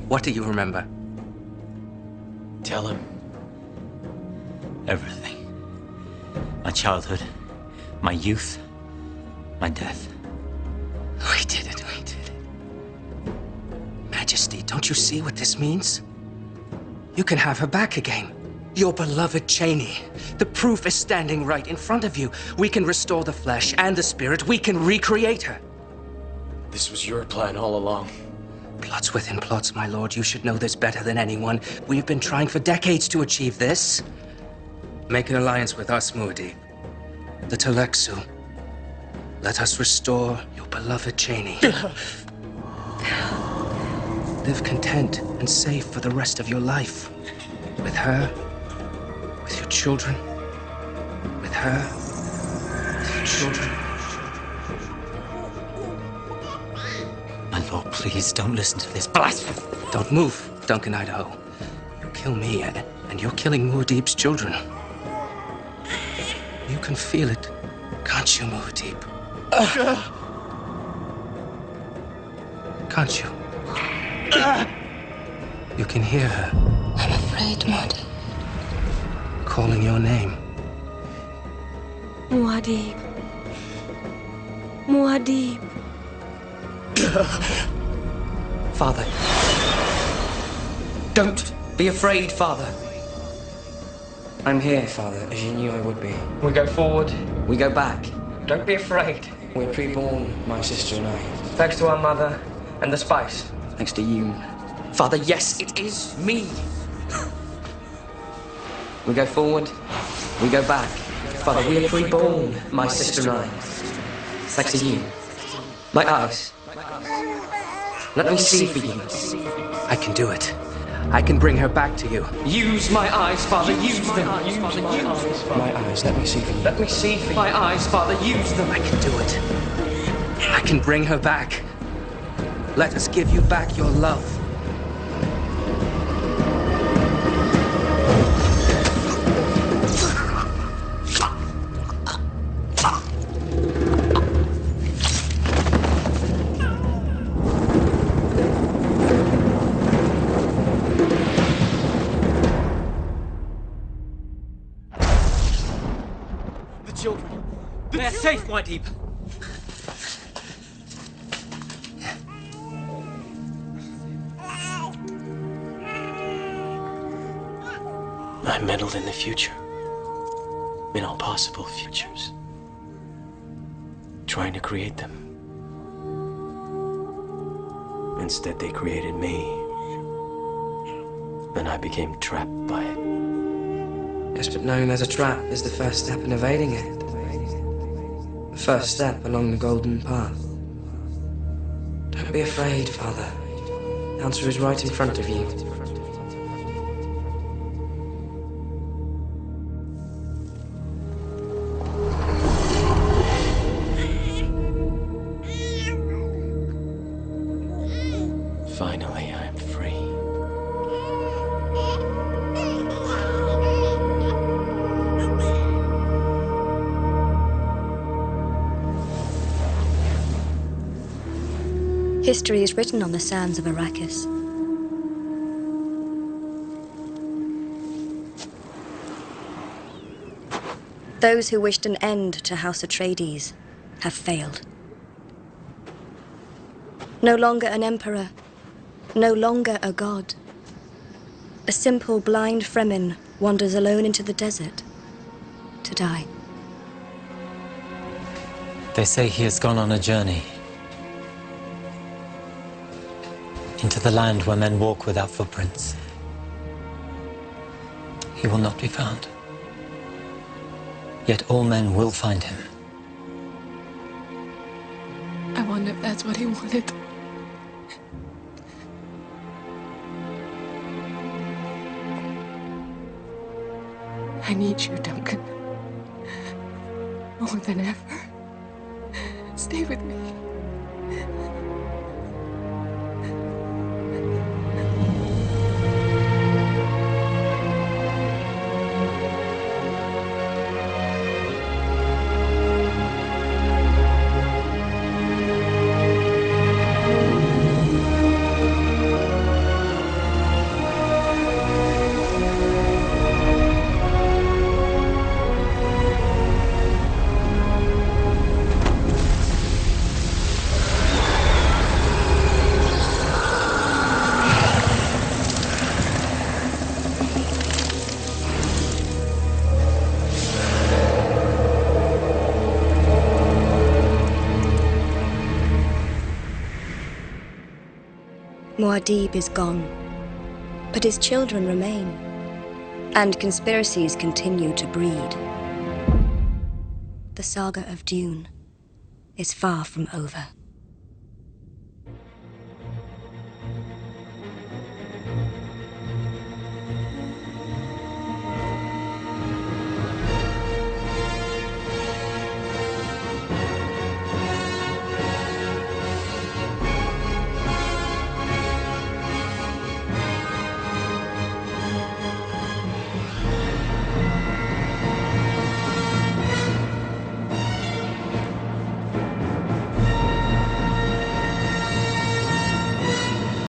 what do you remember? Tell him everything. My childhood, my youth, my death. We did it. Majesty, don't you see what this means? You can have her back again. Your beloved Cheney. The proof is standing right in front of you. We can restore the flesh and the spirit. We can recreate her. This was your plan all along. Plots within plots, my lord. You should know this better than anyone. We've been trying for decades to achieve this. Make an alliance with us, Muad'Dib. The Telexu. Let us restore your beloved Cheney. Live content and safe for the rest of your life. With her, with your children, with her, children. My lord, please don't listen to this blasphemy. Don't move, Duncan Idaho. You kill me, and you're killing Muad'Dib's children. You can feel it, can't you, Muad'Dib? Can't you? You can hear her. I'm afraid, Muad'Dib. Calling your name. Muad'Dib. Muad'Dib. Father. Don't be afraid, Father. I'm here, Father, as you knew I would be. We go forward. We go back. Don't be afraid. We're pre-born, my sister and I. Thanks to our mother and the spice. Thanks to you. Father, yes, it is me. We go forward. We go back. Father, we are pre-born, my sister and I. Thanks to you. My eyes. Let me see for you. I can do it. I can bring her back to you. Use my eyes, Father, use them. My eyes, let me see for you. Let me see for you. My eyes, Father, use them. I can do it. I can bring her back. Let us give you back your love. They're safe, Muad'Dib. I meddled in the future. In all possible futures. Trying to create them. Instead, they created me. And I became trapped by it. Yes, but knowing there's a trap is the first step in evading it. The first step along the golden path. Don't be afraid, Father. The answer is right in front of you. Finally, I'm free. History is written on the sands of Arrakis. Those who wished an end to House Atreides have failed. No longer an emperor, no longer a god. A simple blind Fremen wanders alone into the desert to die. They say he has gone on a journey. Into the land where men walk without footprints. He will not be found. Yet all men will find him. I wonder if that's what he wanted. I need you, Duncan. More than ever. Stay with me. Muad'Dib is gone, but his children remain, and conspiracies continue to breed. The saga of Dune is far from over.